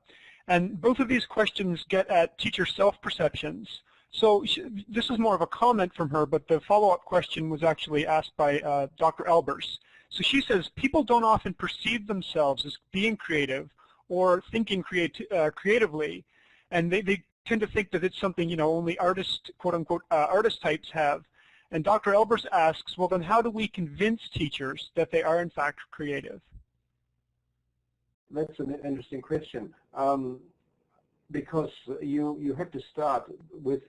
and both of these questions get at teacher self-perceptions. So this is more of a comment from her, but the follow-up question was actually asked by Dr. Albers. So she says, people don't often perceive themselves as being creative or thinking creatively, and they tend to think that it's something, only artists, quote-unquote, artist types have. And Dr. Albers asks, well, then how do we convince teachers that they are, in fact, creative? That's an interesting question, because you have to start with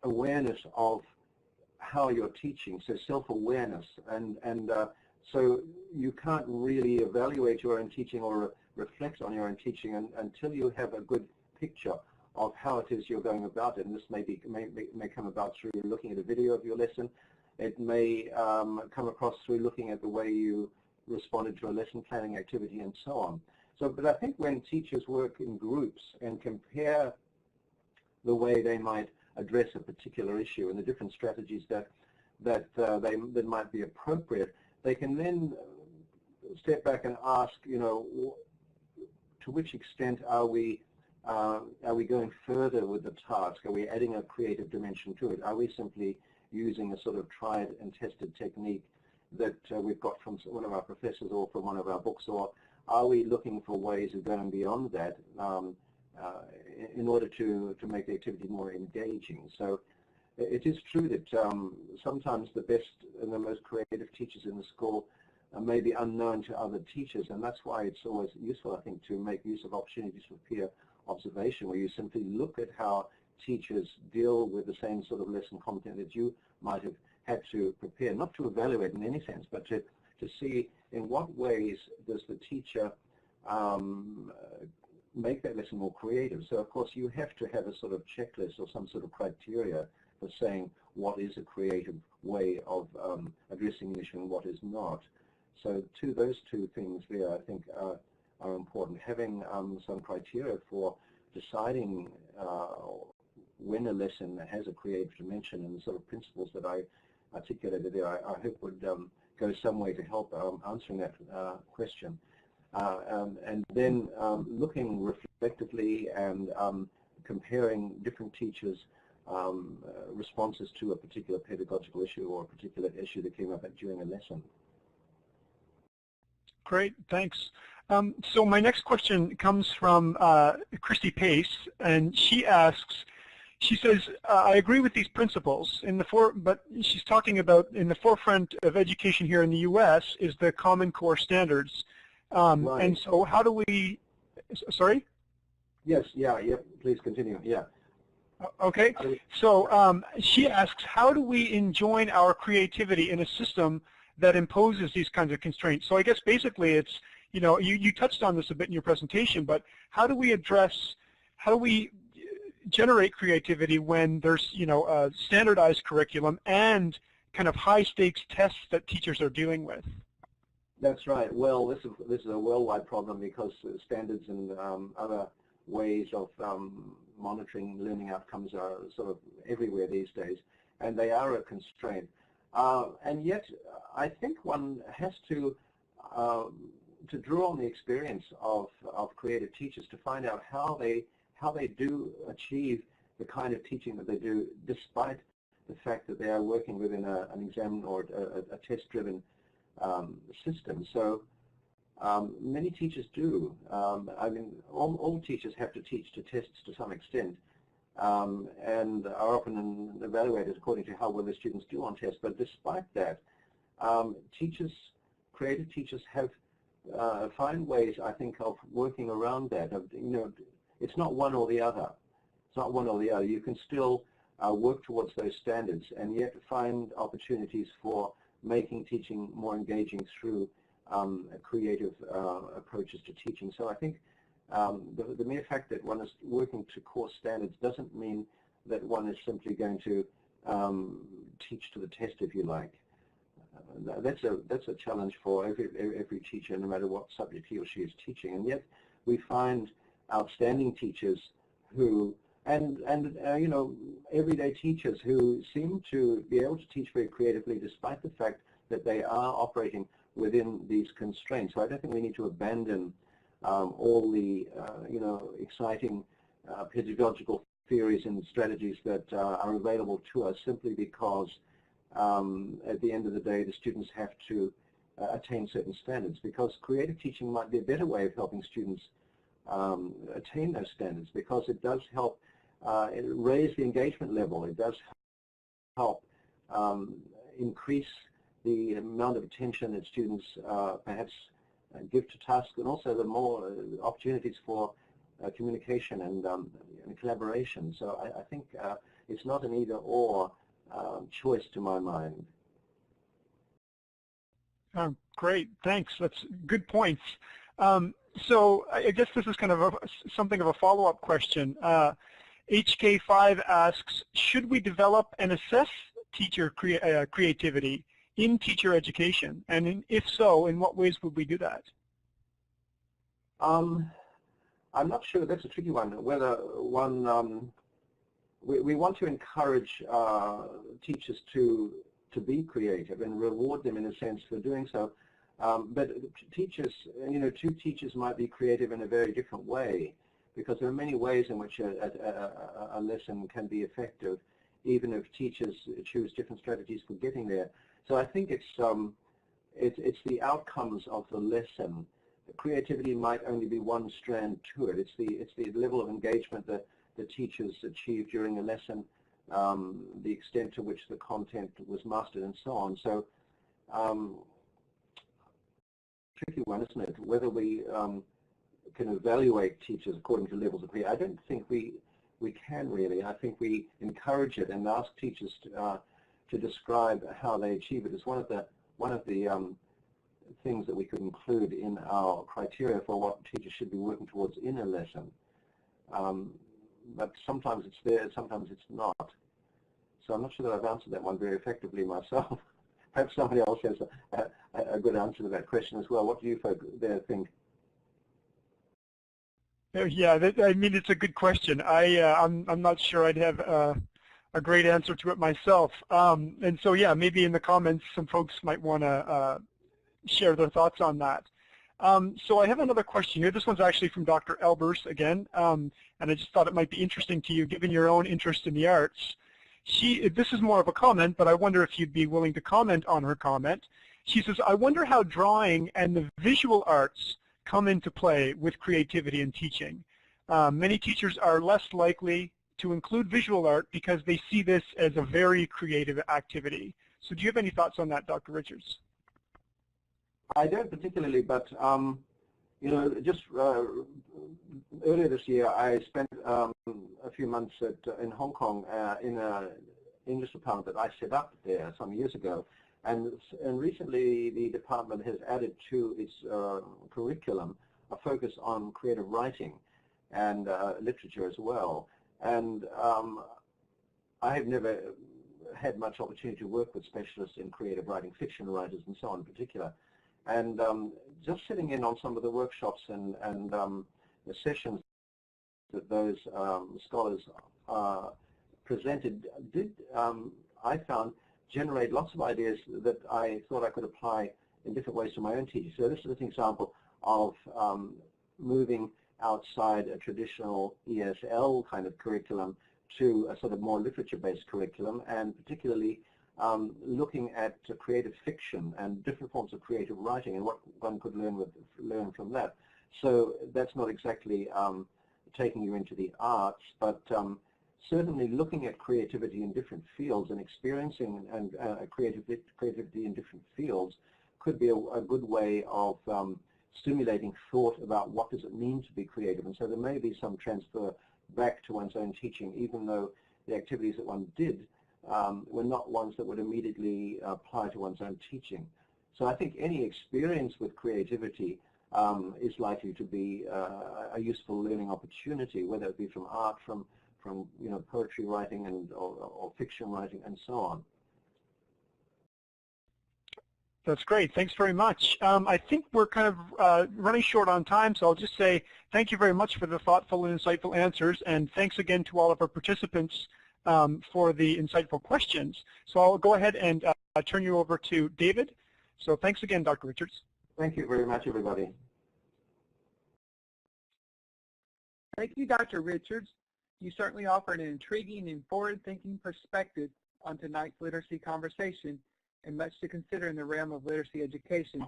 awareness of how you're teaching, so self-awareness, and so you can't really evaluate your own teaching or reflect on your own teaching until you have a good picture of how it is you're going about it. And this may come about through looking at a video of your lesson. It may come across through looking at the way you responded to a lesson planning activity and so on. So, but I think when teachers work in groups and compare the way they might address a particular issue and the different strategies that might be appropriate, they can then step back and ask, to which extent are we going further with the task? Are we adding a creative dimension to it? Are we simply using a sort of tried and tested technique that we've got from one of our professors or from one of our books, or are we looking for ways of going beyond that in order to make the activity more engaging? So it is true that sometimes the best and the most creative teachers in the school may be unknown to other teachers, and that's why it's always useful, I think, to make use of opportunities for peer observation, where you simply look at how teachers deal with the same sort of lesson content that you might have had to prepare, not to evaluate in any sense, but to see in what ways does the teacher make that lesson more creative. So of course you have to have a sort of checklist or some sort of criteria for saying what is a creative way of addressing the issue and what is not. So those two things there, I think, are important. Having some criteria for deciding when a lesson has a creative dimension, and the sort of principles that I articulated there, I hope would go some way to help answering that question. And then looking reflectively and comparing different teachers' responses to a particular pedagogical issue or a particular issue that came up during a lesson. Great, thanks. So my next question comes from Christy Pace, and she asks, she says, I agree with these principles, but she's talking about in the forefront of education here in the U.S. is the Common Core standards. Right. And so how do we, sorry? Yes, yeah, please continue, yeah. Okay, so she asks, how do we enjoin our creativity in a system that imposes these kinds of constraints? So I guess basically it's, you touched on this a bit in your presentation, but how do we generate creativity when there's, a standardized curriculum and kind of high-stakes tests that teachers are dealing with? That's right. Well, this is a worldwide problem because standards and other ways of monitoring learning outcomes are sort of everywhere these days, and they are a constraint. And yet, I think one has to draw on the experience of creative teachers to find out how they do achieve the kind of teaching that they do, despite the fact that they are working within an exam or a test-driven system. So many teachers do. I mean, all teachers have to teach to tests to some extent, and are often evaluated according to how well the students do on tests. But despite that, creative teachers have find ways, I think, of working around that. It's not one or the other. It's not one or the other. You can still work towards those standards and yet find opportunities for making teaching more engaging through creative approaches to teaching. So I think the mere fact that one is working to course standards doesn't mean that one is simply going to teach to the test, if you like. That's a challenge for every teacher, no matter what subject he or she is teaching. And yet we find outstanding teachers who, and everyday teachers who seem to be able to teach very creatively despite the fact that they are operating within these constraints. So I don't think we need to abandon all the exciting pedagogical theories and strategies that are available to us simply because at the end of the day the students have to attain certain standards, because creative teaching might be a better way of helping students attain those standards, because it does help raise the engagement level. It does help increase the amount of attention that students perhaps give to tasks, and also the more opportunities for communication and collaboration. So I think it's not an either-or choice to my mind. Great, thanks. That's good points. So I guess this is kind of something of a follow-up question. HK5 asks, should we develop and assess teacher creativity in teacher education? And if so, in what ways would we do that? I'm not sure. That's a tricky one. Whether one, we want to encourage teachers to be creative and reward them in a sense for doing so. But teachers, two teachers might be creative in a very different way, because there are many ways in which a lesson can be effective, even if teachers choose different strategies for getting there. So I think it's the outcomes of the lesson. Creativity might only be one strand to it. It's the level of engagement that the teachers achieve during a lesson, the extent to which the content was mastered, and so on. So tricky one, isn't it? Whether we can evaluate teachers according to levels of creativity. I don't think we can really. I think we encourage it and ask teachers to describe how they achieve it. It's one of the things that we could include in our criteria for what teachers should be working towards in a lesson. But sometimes it's there, sometimes it's not. So I'm not sure that I've answered that one very effectively myself. Perhaps somebody else has a good answer to that question as well. What do you folks there think? Yeah, I mean, it's a good question. I'm not sure I'd have a great answer to it myself. And so, yeah, maybe in the comments some folks might want to share their thoughts on that. So I have another question here. This one's actually from Dr. Elbers again, and I just thought it might be interesting to you, given your own interest in the arts. This is more of a comment, but I wonder if you'd be willing to comment on her comment. She says, I wonder how drawing and the visual arts come into play with creativity in teaching. Many teachers are less likely to include visual art because they see this as a very creative activity. So do you have any thoughts on that, Dr. Richards? I don't particularly, but just earlier this year, I spent a few months in Hong Kong in an English department that I set up there some years ago, and recently the department has added to its curriculum a focus on creative writing and literature as well. And I have never had much opportunity to work with specialists in creative writing, fiction writers and so on in particular. And just sitting in on some of the workshops and the sessions that those scholars presented did, I found, generate lots of ideas that I thought I could apply in different ways to my own teaching. So this is an example of moving outside a traditional ESL kind of curriculum to a sort of more literature-based curriculum, and particularly looking at creative fiction and different forms of creative writing and what one could learn from that. So that's not exactly taking you into the arts, but certainly looking at creativity in different fields and experiencing and creativity in different fields could be a good way of stimulating thought about what does it mean to be creative. And so there may be some transfer back to one's own teaching, even though the activities that one did were not ones that would immediately apply to one's own teaching. So I think any experience with creativity is likely to be a useful learning opportunity, whether it be from art, from poetry writing or fiction writing, and so on. That's great. Thanks very much. I think we're kind of running short on time, so I'll just say thank you very much for the thoughtful and insightful answers, and thanks again to all of our participants for the insightful questions. So I'll go ahead and turn you over to David. So thanks again, Dr. Richards. Thank you very much, everybody. Thank you, Dr. Richards. You certainly offered an intriguing and forward-thinking perspective on tonight's literacy conversation, and much to consider in the realm of literacy education.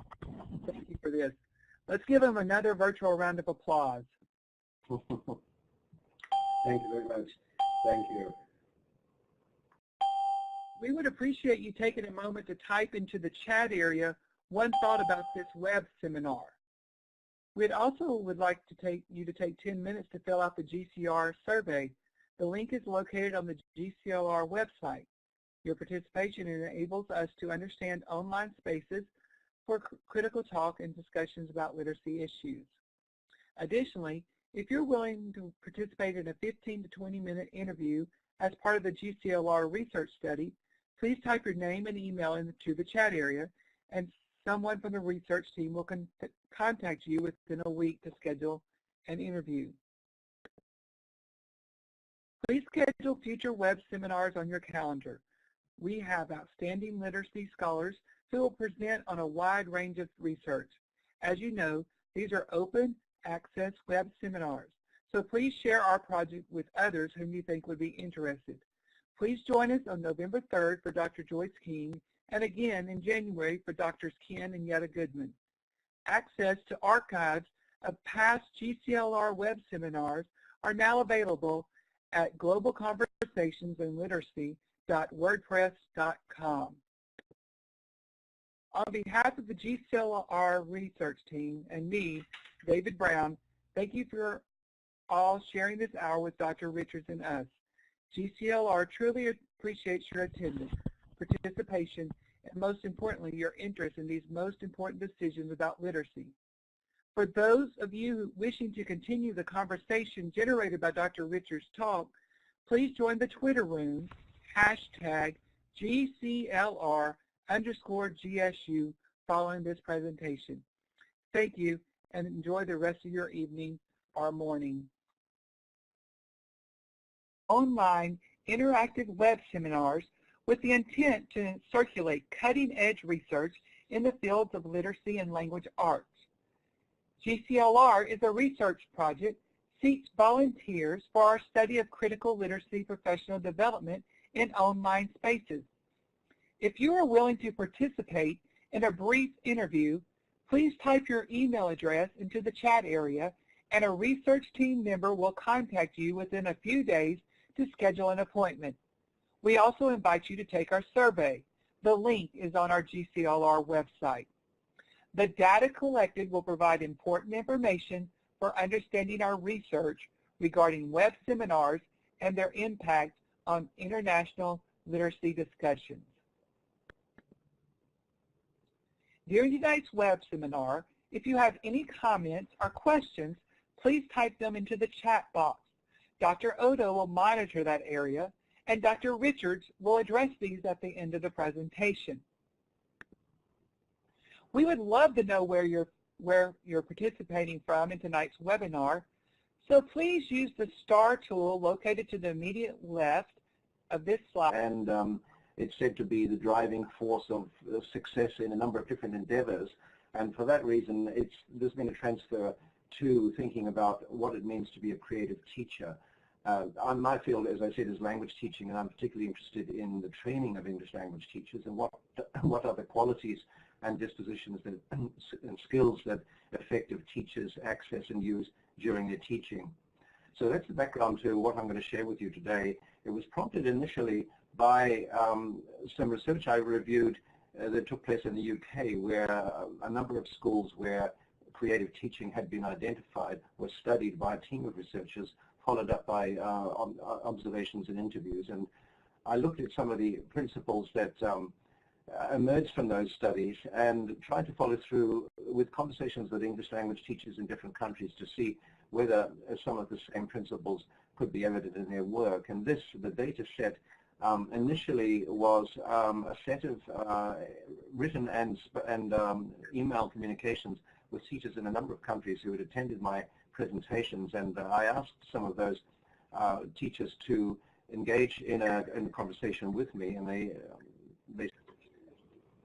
Thank you for this. Let's give him another virtual round of applause. Thank you very much. Thank you. We would appreciate you taking a moment to type into the chat area one thought about this web seminar. We'd also would like to take 10 minutes to fill out the GCR survey. The link is located on the GCLR website. Your participation enables us to understand online spaces for critical talk and discussions about literacy issues. Additionally, if you're willing to participate in a 15 to 20-minute interview as part of the GCLR research study, please type your name and email into the chat area, and someone from the research team will contact you within a week to schedule an interview. Please schedule future web seminars on your calendar. We have outstanding literacy scholars who will present on a wide range of research. As you know, these are open access web seminars, so please share our project with others whom you think would be interested. Please join us on November 3rd for Dr. Joyce King, and again in January for Drs. Ken and Yetta Goodman. Access to archives of past GCLR web seminars are now available at globalconversationsandliteracy.wordpress.com. On behalf of the GCLR research team and me, David Brown, thank you for all sharing this hour with Dr. Richards and us. GCLR truly appreciates your attendance, participation, and most importantly, your interest in these most important decisions about literacy. For those of you wishing to continue the conversation generated by Dr. Richards' talk, please join the Twitter room, #GCLR_GSU following this presentation. Thank you, and enjoy the rest of your evening or morning. Online interactive web seminars with the intent to circulate cutting-edge research in the fields of literacy and language arts. GCLR is a research project seeks volunteers for our study of critical literacy professional development in online spaces. If you are willing to participate in a brief interview, please type your email address into the chat area, and a research team member will contact you within a few days to schedule an appointment. We also invite you to take our survey. The link is on our GCLR website. The data collected will provide important information for understanding our research regarding web seminars and their impact on international literacy discussions. During tonight's web seminar, if you have any comments or questions, please type them into the chat box. Dr. Odo will monitor that area, and Dr. Richards will address these at the end of the presentation. We would love to know where you're participating from in tonight's webinar, so please use the star tool located to the immediate left of this slide. And it's said to be the driving force of success in a number of different endeavors. And for that reason, there's been a transfer to thinking about what it means to be a creative teacher. My field, as I said, is language teaching, and I'm particularly interested in the training of English language teachers and what are the qualities and dispositions and skills that effective teachers access and use during their teaching. So that's the background to what I'm going to share with you today. It was prompted initially by some research I reviewed that took place in the UK, where a number of schools where creative teaching had been identified was studied by a team of researchers, followed up by observations and interviews. And I looked at some of the principles that emerged from those studies and tried to follow through with conversations with English language teachers in different countries to see whether some of the same principles could be evident in their work. And the data set initially was a set of written and email communications with teachers in a number of countries who had attended my presentations, and I asked some of those teachers to engage in a conversation with me, and they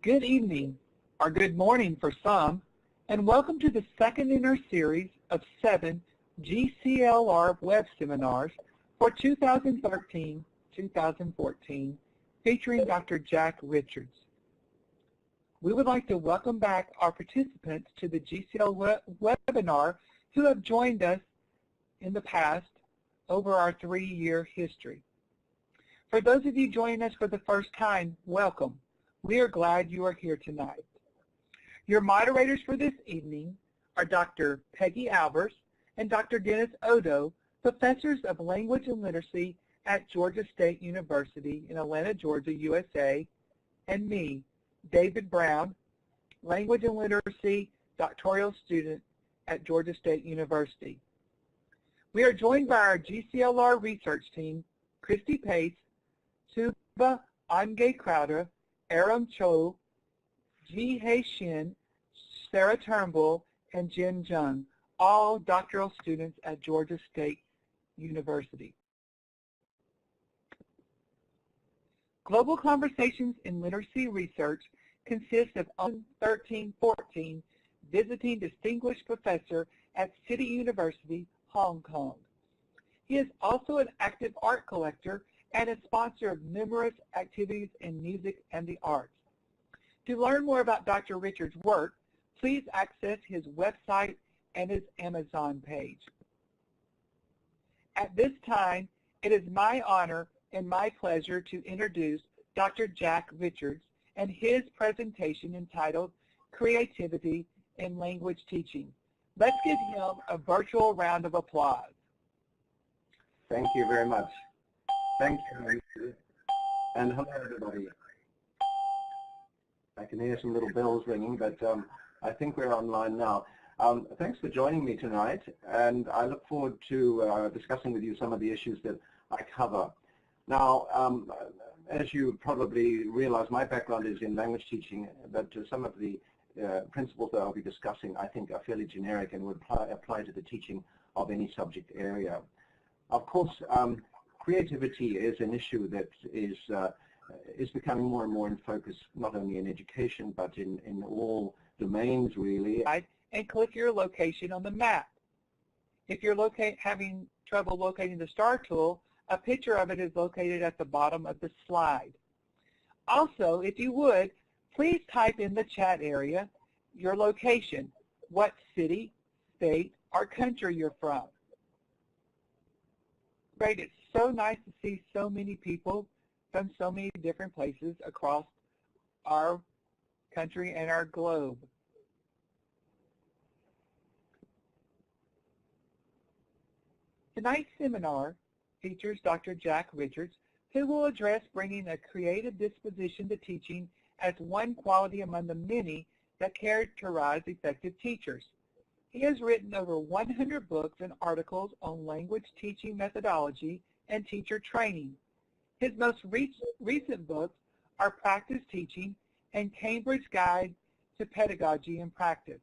Good evening, or good morning for some, and welcome to the second in our series of 7 GCLR web seminars for 2013-2014, featuring Dr. Jack Richards. We would like to welcome back our participants to the GCL webinar who have joined us in the past over our 3-year history. For those of you joining us for the first time, welcome. We are glad you are here tonight. Your moderators for this evening are Dr. Peggy Albers and Dr. Dennis Odo, professors of language and literacy at Georgia State University in Atlanta, Georgia, USA, and me, David Brown, language and literacy doctoral student at Georgia State University. We are joined by our GCLR research team, Christy Pace, Tuba Ange Crowder, Aram Cho, Ji Hei Shin, Sarah Turnbull, and Jin Jung, all doctoral students at Georgia State University. Global Conversations in Literacy Research consists of 1314 visiting distinguished professor at City University, Hong Kong. He is also an active art collector and a sponsor of numerous activities in music and the arts. To learn more about Dr. Richards' work, please access his website and his Amazon page. At this time, it is my honor and my pleasure to introduce Dr. Jack Richards and his presentation entitled Creativity in Language Teaching. Let's give him a virtual round of applause. Thank you very much. Thank you. And hello, everybody. I can hear some little bells ringing, but I think we're online now. Thanks for joining me tonight, and I look forward to discussing with you some of the issues that I cover. Now, as you probably realize, my background is in language teaching, but some of the principles that I'll be discussing, I think, are fairly generic and would apply to the teaching of any subject area. Of course, creativity is an issue that is becoming more and more in focus, not only in education, but in all domains, really. And click your location on the map. If you're having trouble locating the star tool, a picture of it is located at the bottom of the slide. Also, if you would, please type in the chat area your location, what city, state, or country you're from. Great, it's so nice to see so many people from so many different places across our country and our globe. Tonight's seminar features Dr. Jack Richards, who will address bringing a creative disposition to teaching as one quality among the many that characterize effective teachers. He has written over 100 books and articles on language teaching methodology and teacher training. His most recent books are Practice Teaching and Cambridge Guide to Pedagogy and Practice.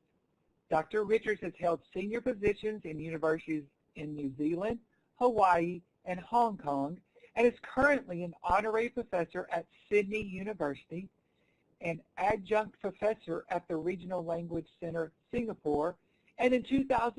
Dr. Richards has held senior positions in universities in New Zealand, Hawaii, and Hong Kong, and is currently an honorary professor at Sydney University, an adjunct professor at the Regional Language Center, Singapore, and in 2000